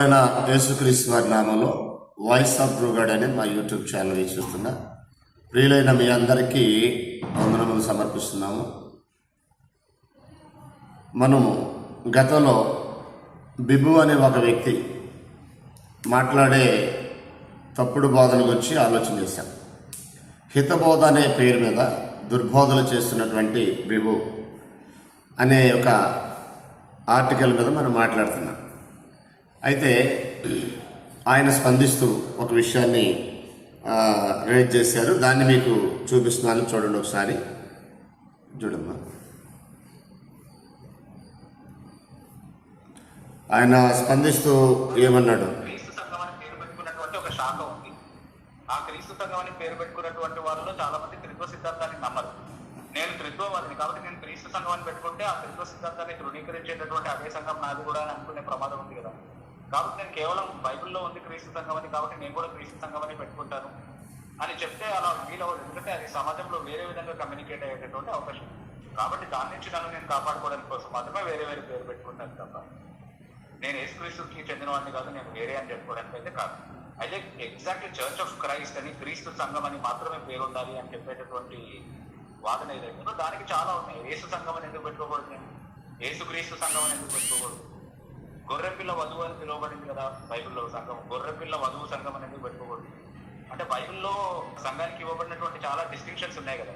యేసుక్రీస్తు వారి నామంలో వాయిస్ ఆఫ్ బ్రూగాడ్ అనే మా యూట్యూబ్ ఛానల్ వీక్షిస్తున్న ప్రియులైన మీ అందరికీ వందనములు సమర్పిస్తున్నాము. మనము గతంలో బిబు అనే ఒక వ్యక్తి మాట్లాడే తప్పుడు బోధన గురించి ఆలోచన చేశాం. హితబోధ అనే పేరు మీద దుర్బోధలు చేస్తున్నటువంటి బిబు అనే ఒక ఆర్టికల్ మీద మనం మాట్లాడుతున్నాం. అయితే ఆయన స్పందిస్తూ ఒక విషయాన్ని రేజ్ చేశారు. దాన్ని మీకు చూపిస్తున్నాను, చూడండి ఒకసారి. చూడమ్మా, ఆయన స్పందిస్తూ ఏమన్నాడు? క్రీస్తు సంఘం అని పేరు పెట్టుకున్నటువంటి ఒక శాఖ ఉంది. ఆ క్రీస్తు సంఘం అని పేరు పెట్టుకున్నటువంటి వాళ్ళలో చాలా మంది త్రిత్వ సిద్ధాంతాన్ని నమ్మరు. నేను త్రిత్వవాదిని కాబట్టి నేను క్రీస్తు సంఘం అని పెట్టుకుంటే ఆ త్రిత్వ సిద్ధాంతాన్ని ధృవీకరించేటటువంటి అదే సంఘం నాది కూడా అని అనుకునే ప్రమాదం ఉంది కదా. కాబట్టి నేను కేవలం బైబిల్లో ఉంది క్రీస్తు సంఘం అని, కాబట్టి నేను కూడా క్రీస్తు సంఘం అని పెట్టుకుంటాను అని చెప్తే అలా వీలవదు. ఎందుకంటే అది సమాజంలో వేరే విధంగా కమ్యూనికేట్ అయ్యేటటువంటి అవకాశం. కాబట్టి దాని నుంచి నన్ను నేను కాపాడుకోవడానికి కోసం మాత్రమే వేరే వేరే పేరు పెట్టుకుంటాను తప్ప నేను యేసుక్రీస్తుకి చెందిన వాడిని కాదు, నేను వేరే అని చెప్పుకోవడానికి అయితే కాదు. అయితే ఎగ్జాక్ట్లీ చర్చ్ ఆఫ్ క్రైస్ట్ అని క్రీస్తు సంఘం అని మాత్రమే పేరు ఉండాలి అని చెప్పేటటువంటి వాదన ఏదైతుందో దానికి చాలా ఉన్నాయి. యేసు సంఘం అని ఎందుకు పెట్టుకోకూడదు? నేను యేసుక్రీస్తు సంఘం అని ఎందుకు పెట్టుకోకూడదు? గొర్రెపిల్ల వధువు అని పిలువబడింది కదా బైబిల్లో సంఘం. గొర్రెపిల్ల వధువు సంఘం అని ఎందుకు పెట్టుకోకూడదు? అంటే బైబిల్లో సంఘానికి ఇవ్వబడినటువంటి చాలా డిస్టింక్షన్స్ ఉన్నాయి కదా,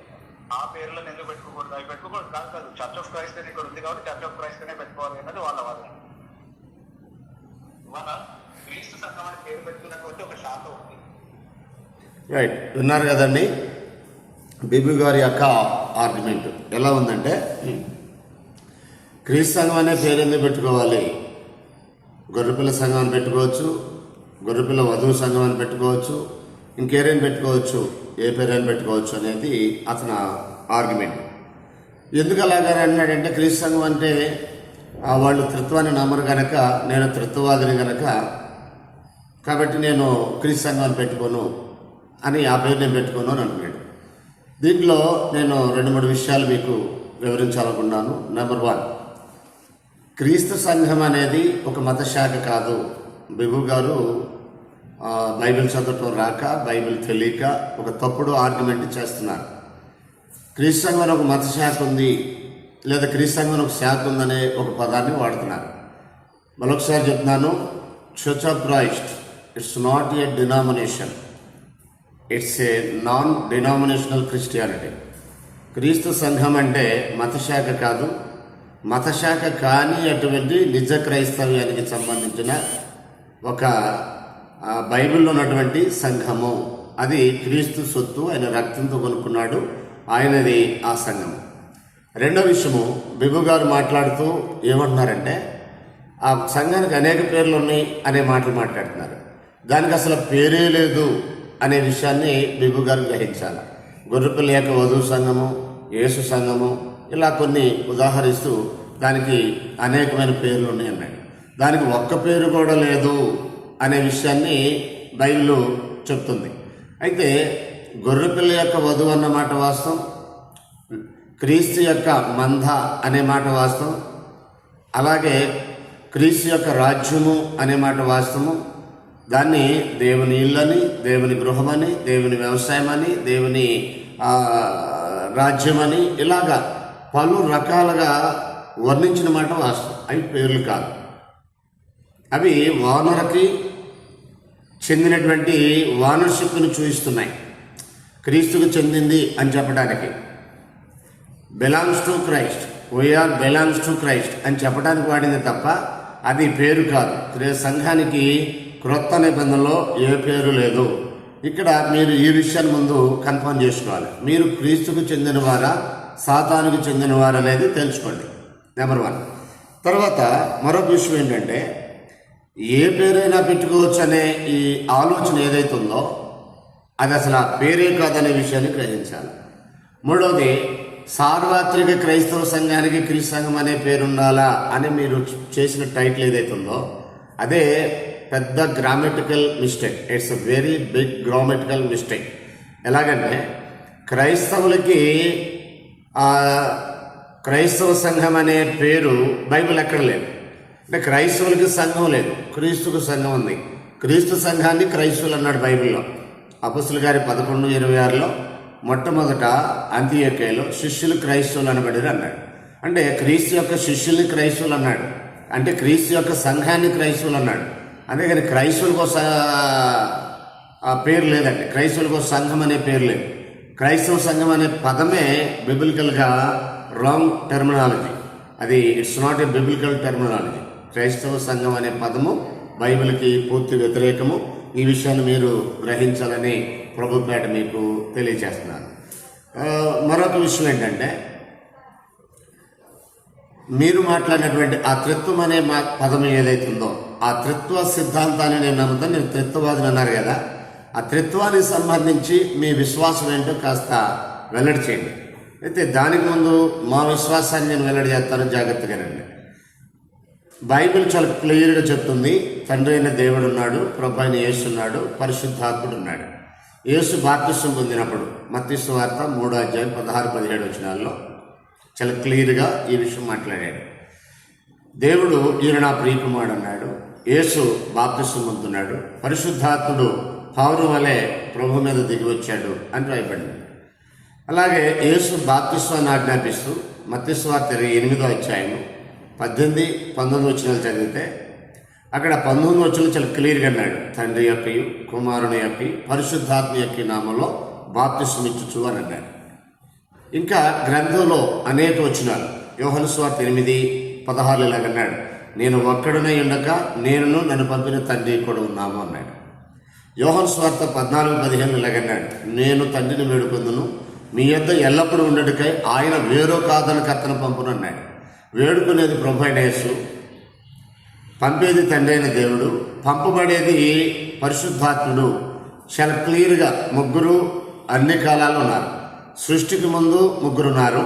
ఆ పేర్లను ఎందుకు పెట్టుకోకూడదు? అవి పెట్టుకోకూడదు కాదు. చర్చ్ ఆఫ్ క్రైస్ట్ అని ఇక్కడ ఉంది కాబట్టి చర్చ్ ఆఫ్ క్రైస్ట్ అనే పెట్టుకోవాలి అన్నది వాళ్ళ వాదన. వాళ్ళ క్రీస్తు సంఘం అని పేరు పెట్టుకున్నటువంటి ఒక శాఖ ఉంది. రైట్, విన్నారు కదండి. బిబు గారి యొక్క ఆర్గ్యుమెంట్ ఎలా ఉందంటే, క్రీస్తు సంఘం అనే పేరు ఎందుకు పెట్టుకోవాలి? గొర్రెపిల్ల సంఘం అని పెట్టుకోవచ్చు, గొర్రెపిల్ల వధువు సంఘం అని పెట్టుకోవచ్చు, ఇంకేరేం పెట్టుకోవచ్చు, ఏ పేరైనా పెట్టుకోవచ్చు అనేది అతని ఆర్గ్యుమెంట్. ఎందుకు అలాగని అన్నాడంటే, క్రీస్తు సంఘం అంటే వాళ్ళు త్రిత్వాన్ని నమ్మరు కనుక, నేను త్రిత్వవాదిని కనుక, కాబట్టి నేను క్రీస్తు సంఘం అని పెట్టుకోను అని ఆ పేరు నేను పెట్టుకోను అని అంటున్నాడు. దీంట్లో నేను 2-3 విషయాలు మీకు వివరించాలనుకున్నాను. నెంబర్ 1, క్రీస్తు సంఘం అనేది ఒక మత శాఖ కాదు. బిబు గారు బైబిల్ చదవటం రాక, బైబిల్ తెలియక ఒక తప్పుడు ఆర్గ్యుమెంట్ చేస్తున్నారు. క్రీస్తు సంఘం అని ఒక మత శాఖ ఉంది, లేదా క్రీస్తు సంఘం ఒక శాఖ ఉందనే ఒక పదాన్ని వాడుతున్నారు. మరొకసారి చెప్తున్నాను, church of Christ it's not a denomination, it's a non denominational Christianity. క్రీస్తు సంఘం అంటే మత శాఖ కాదు. మత శాఖ కానీ అటువంటి నిజ క్రైస్తవ్యానికి సంబంధించిన ఒక బైబిల్లో ఉన్నటువంటి సంఘము. అది క్రీస్తు సొత్తు, ఆయన రక్తంతో కొనుక్కున్నాడు, ఆయనది ఆ సంఘము. రెండో విషయము, బిబు గారు మాట్లాడుతూ ఏమంటున్నారంటే, ఆ సంఘానికి అనేక పేర్లు ఉన్నాయి అనే మాటలు మాట్లాడుతున్నారు. దానికి అసలు పేరే లేదు అనే విషయాన్ని బిబు గారు గ్రహించాలి. గొర్రెపిల్ల యొక్క వధువు సంఘము, యేసు సంఘము, ఇలా కొన్ని ఉదాహరిస్తూ దానికి అనేకమైన పేర్లు ఉన్నాయన్నాడు. దానికి ఒక్క పేరు కూడా లేదు అనే విషయాన్ని బైబిల్ చెప్తుంది. అయితే గొర్రెపిల్ల యొక్క వధువు అన్న మాట వాస్తవం, క్రీస్తు యొక్క మంద అనే మాట వాస్తవం, అలాగే క్రీస్తు యొక్క రాజ్యము అనే మాట వాస్తవము. దాన్ని దేవుని ఇల్లని, దేవుని గృహమని, దేవుని వ్యవసాయమని, దేవుని రాజ్యమని, ఇలాగా పలు రకాలుగా వర్ణించిన మాట వాస్తవం. అవి పేర్లు కాదు. అవి వానరుకి చెందినటువంటి వానర్షిప్ను చూపిస్తున్నాయి. క్రీస్తుకు చెందింది అని చెప్పడానికి, belongs to Christ, we are belongs to Christ అని చెప్పడానికి వాడింది తప్ప అది పేరు కాదు. సంఘానికి క్రొత్త నిబంధనలో ఏ పేరు లేదు. ఇక్కడ మీరు ఈ విషయాన్ని ముందు కన్ఫర్మ్ చేసుకోవాలి. మీరు క్రీస్తుకు చెందినవారా, సాతానుకు చెందినవారా అనేది తెలుసుకోండి. నెంబర్ 1. తర్వాత మరొక విషయం ఏంటంటే, ఏ పేరైనా పెట్టుకోవచ్చు అనే ఈ ఆలోచన ఏదైతే ఉందో అది అసలు ఆ పేరే కాదనే విషయాన్ని గ్రహించాలి. మూడవది, సార్వత్రిక క్రైస్తవ సంఘానికి క్రీస్తు సంఘం అనే పేరు ఉండాలా అని మీరు చేసిన టైటిల్ ఏదైతే ఉందో అదే పెద్ద grammatical mistake. It's a very big grammatical mistake. ఎలాగంటే, క్రైస్తవులకి క్రైస్తవ సంఘం అనే పేరు బైబిల్ ఎక్కడ లేదు. అంటే క్రైస్తవులకి సంఘం లేదు, క్రీస్తుకు సంఘం ఉంది. క్రీస్తు సంఘాన్ని క్రైస్తవులు అన్నాడు బైబిల్లో. అపొస్తలుల గారి 11:26లో మొట్టమొదట అంతియోక్యలో శిష్యులు క్రైస్తవులు అనబడిరు అన్నాడు. అంటే క్రీస్తు యొక్క శిష్యుల్ని క్రైస్తవులు అన్నాడు, అంటే క్రీస్తు యొక్క సంఘాన్ని క్రైస్తవులు అన్నాడు. అంతేగాని క్రైస్తవులకు ఆ పేరు లేదండి, క్రైస్తవులకు సంఘం అనే పేరు లేదు. క్రైస్తవ సంఘం అనే పదమే బిబిలికల్గా రాంగ్ టెర్మినాలజీ. అది it's not a biblical terminology. క్రైస్తవ సంఘం అనే పదము బైబిల్కి పూర్తి వ్యతిరేకము. ఈ విషయాన్ని మీరు గ్రహించాలని ప్రభుపేట మీకు తెలియజేస్తున్నాను. మరొక విషయం ఏంటంటే, మీరు మాట్లాడినటువంటి ఆ త్రిత్వం అనే పదం ఏదైతుందో ఆ త్రిత్వ సిద్ధాంతాన్ని నేను నమ్ముతాను. నేను త్రిత్వవాదిని అన్నారు కదా, ఆ త్రిత్వానికి సంబంధించి మీ విశ్వాసం ఏంటో కాస్త వెల్లడి చేయండి. అయితే దానికి ముందు మా విశ్వాసాన్ని నేను వెల్లడి చేస్తాను, జాగ్రత్తగానండి. బైబిల్ చాలా క్లియర్గా చెప్తుంది, తండ్రి అయిన దేవుడు ఉన్నాడు, ప్రభు అయిన యేసు ఉన్నాడు, పరిశుద్ధాత్ముడు ఉన్నాడు. యేసు బాప్తిసం పొందినప్పుడు మత్తయి సువార్త 3:16-17 వచనాల్లో చాలా క్లియర్గా ఈ విషయం మాట్లాడాడు. దేవుడు ఈయన నా ప్రియకుమారుడు అన్నాడు. యేసు బాప్తిసం పొందుతున్నాడు, పరిశుద్ధాత్ముడు పౌరు వలె ప్రభు మీద దిగి వచ్చాడు అని రాయబడింది. అలాగే యేసు బాప్తిస్వాన్ని ఆజ్ఞాపిస్తూ మత్తయి సువార్త 8:18-19 వచనాలు చదివితే అక్కడ 19 వచనం చాలా క్లియర్గా అన్నాడు, తండ్రి యొక్క కుమారుని యొక్క పరిశుద్ధాత్మ యొక్క నామంలో బాప్తిసం ఇచ్చుచు అని అన్నాడు. ఇంకా గ్రంథంలో అనేక వచనాలు, యోహాను సువార్త 8:16 ఇలాగన్నాడు, నేను ఒక్కడనే ఉండక నేనును నన్ను పంపిన తండ్రి కూడా ఉన్నాము అన్నాడు. యోహాను సువార్త 14:15 ఇలాగన్నాడు, నేను తండ్రిని వేడుకొందును, మీ యొద్ద ఎల్లప్పుడూ ఉండటకై ఆయన వేరో కాదని కర్తను పంపును అన్నాడు. వేడుకునేది ప్రభు అయిన యేసు, పంపేది తండ్రి అయిన దేవుడు, పంపబడేది పరిశుద్ధాత్ముడు. చాలా క్లియర్గా ముగ్గురు అన్ని కాలాల్లో ఉన్నారు. సృష్టికి ముందు ముగ్గురున్నారు,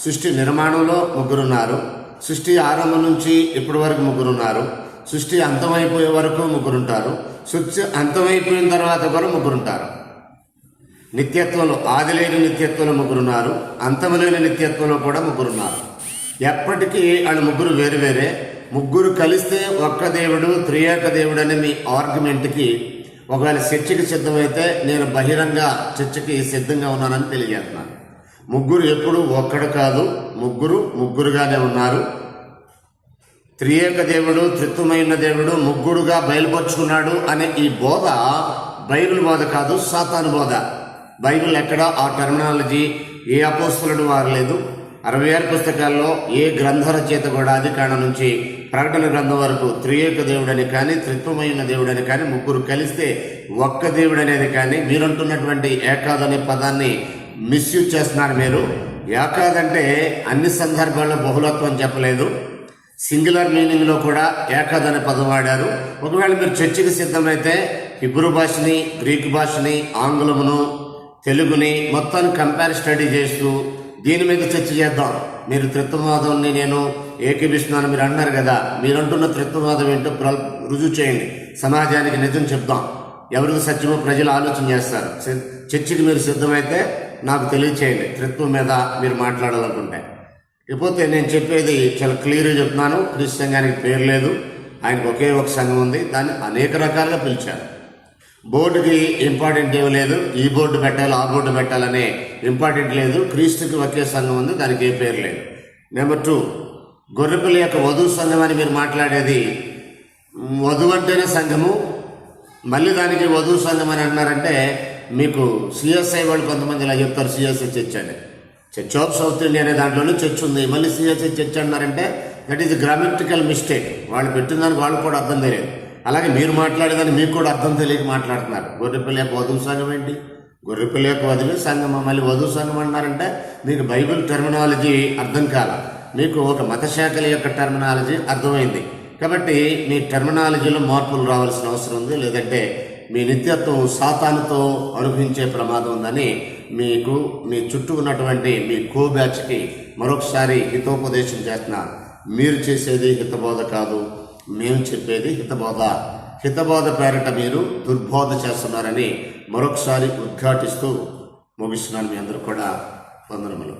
సృష్టి నిర్మాణంలో ముగ్గురున్నారు, సృష్టి ఆరంభం నుంచి ఇప్పటి వరకు ముగ్గురున్నారు, సృష్టి అంతమైపోయే వరకు ముగ్గురుంటారు, సృష్టి అంతమైపోయిన తర్వాత కూడా ముగ్గురుంటారు. నిత్యత్వంలో ఆదిలేని నిత్యత్వంలో ముగ్గురున్నారు, అంతములేని నిత్యత్వంలో కూడా ముగ్గురున్నారు. ఎప్పటికీ వాళ్ళు ముగ్గురు వేరు వేరే. ముగ్గురు కలిస్తే ఒక్క దేవుడు, త్రియేక దేవుడు అనే మీ ఆర్గ్యుమెంట్కి ఒకవేళ చర్చకి సిద్ధమైతే నేను బహిరంగ చర్చకి సిద్ధంగా ఉన్నానని తెలియజేస్తున్నాను. ముగ్గురు ఎప్పుడు ఒక్కడు కాదు, ముగ్గురుగానే ఉన్నారు. త్రియేక దేవుడు, త్రిత్వమైన దేవుడు ముగ్గురుగా బయలుపరుచుకున్నాడు అనే ఈ బోధ బైబిల్ బోధ కాదు, సాతాను బోధ. బైబిల్ ఎక్కడ ఆ టెర్మినాలజీ ఏ అపోస్తలుడు వారలేదు. 66 పుస్తకాల్లో ఏ గ్రంథ రచయిత కూడా ఆది కాండం నుంచి ప్రకటన గ్రంథం వరకు త్రియేక దేవుడని కానీ, త్రిత్వమైన దేవుడని కానీ, ముగ్గురు కలిస్తే ఒక్క దేవుడు అనేది కానీ, మీరంటున్నటువంటి ఏకాద్ అనే పదాన్ని మిస్యూజ్ చేస్తున్నారు మీరు. ఏకాద్ అంటే అన్ని సందర్భాల్లో బహుళత్వం చెప్పలేదు, సింగులర్ మీనింగ్లో కూడా ఏకాద్ అనే పదం వాడారు. ఒకవేళ మీరు చర్చకి సిద్ధమైతే హిబ్రూ భాషని, గ్రీకు భాషని, ఆంగ్లమును, తెలుగుని మొత్తాన్ని కంపేర్ స్టడీ చేస్తూ దీని మీద చర్చ చేద్దాం. మీరు త్రిత్వవాదాన్ని నేను ఏకీభిస్తున్నాను మీరు అన్నారు కదా, మీరంటున్న త్రిత్వవాదం ఏంటో రుజువు చేయండి, సమాజానికి నిజం చెప్దాం. ఎవరికి సత్యమో ప్రజలు ఆలోచన చేస్తారు. చర్చకి మీరు సిద్ధమైతే నాకు తెలియచేయండి త్రిత్వం మీద మీరు మాట్లాడాలనుకుంటే. ఇకపోతే నేను చెప్పేది చాలా క్లియర్గా చెప్తున్నాను. క్రీస్తు సంఘానికి పేరు లేదు, ఆయనకు ఒకే ఒక సంఘం ఉంది, దాన్ని అనేక రకాలుగా పిలిచారు. బోర్డుకి ఇంపార్టెంట్ ఏమి లేదు, ఈ బోర్డు పెట్టాలి ఆ బోర్డు పెట్టాలనే ఇంపార్టెంట్ లేదు. క్రీస్తుకి ఒకే సంఘం ఉంది, దానికి ఏ పేరు లేదు. నెంబర్ 2, గొర్రెపిల్ల యొక్క వధువు సంఘం అని మీరు మాట్లాడేది, వధువు అంటేనే సంఘము, మళ్ళీ దానికి వధువు సంఘం అని అంటున్నారంటే మీకు సిఎస్ఐ వాళ్ళు కొంతమంది ఇలా చెప్తారు, సిఎస్ఐ చర్చ్ అని. చర్చ్ ఆఫ్ సౌత్ ఇండియా అనే దాంట్లోనే చర్చ్ ఉంది, మళ్ళీ సిఎస్ఐ చర్చ్ అన్నారంటే దట్ ఈస్ గ్రామటికల్ మిస్టేక్. వాళ్ళు పెట్టిన దానికి వాళ్ళు కూడా అర్థం తెలియదు. అలాగే మీరు మాట్లాడేదాన్ని మీకు కూడా అర్థం తెలియక మాట్లాడుతున్నారు. గొర్రెపిల్ల యొక్క వధువు సంఘం ఏంటి, గొర్రెపిల్ల యొక్క వధువు సంఘం, మళ్ళీ వధువు సంఘం అన్నారంటే మీకు బైబిల్ టెర్మినాలజీ అర్థం కాల, మీకు ఒక మత శాఖల యొక్క టెర్మినాలజీ అర్థమైంది. కాబట్టి మీ టెర్మినాలజీలో మార్పులు రావాల్సిన అవసరం ఉంది, లేదంటే మీ నిత్యత్వం సాతానుతో అనుభవించే ప్రమాదం ఉందని మీకు మీ చుట్టూ ఉన్నటువంటి మీ బ్యాచ్కి మరొకసారి హితోపదేశం చేస్తున్నారు. మీరు చేసేది హితబోధ కాదు, మేము చెప్పేది హితబోధ. హితబోధ పేరిట మీరు దుర్బోధ చేస్తున్నారని మరొకసారి ఉద్ఘాటిస్తూ ముగిస్తున్నాను. మీ అందరూ కూడా వందనములు.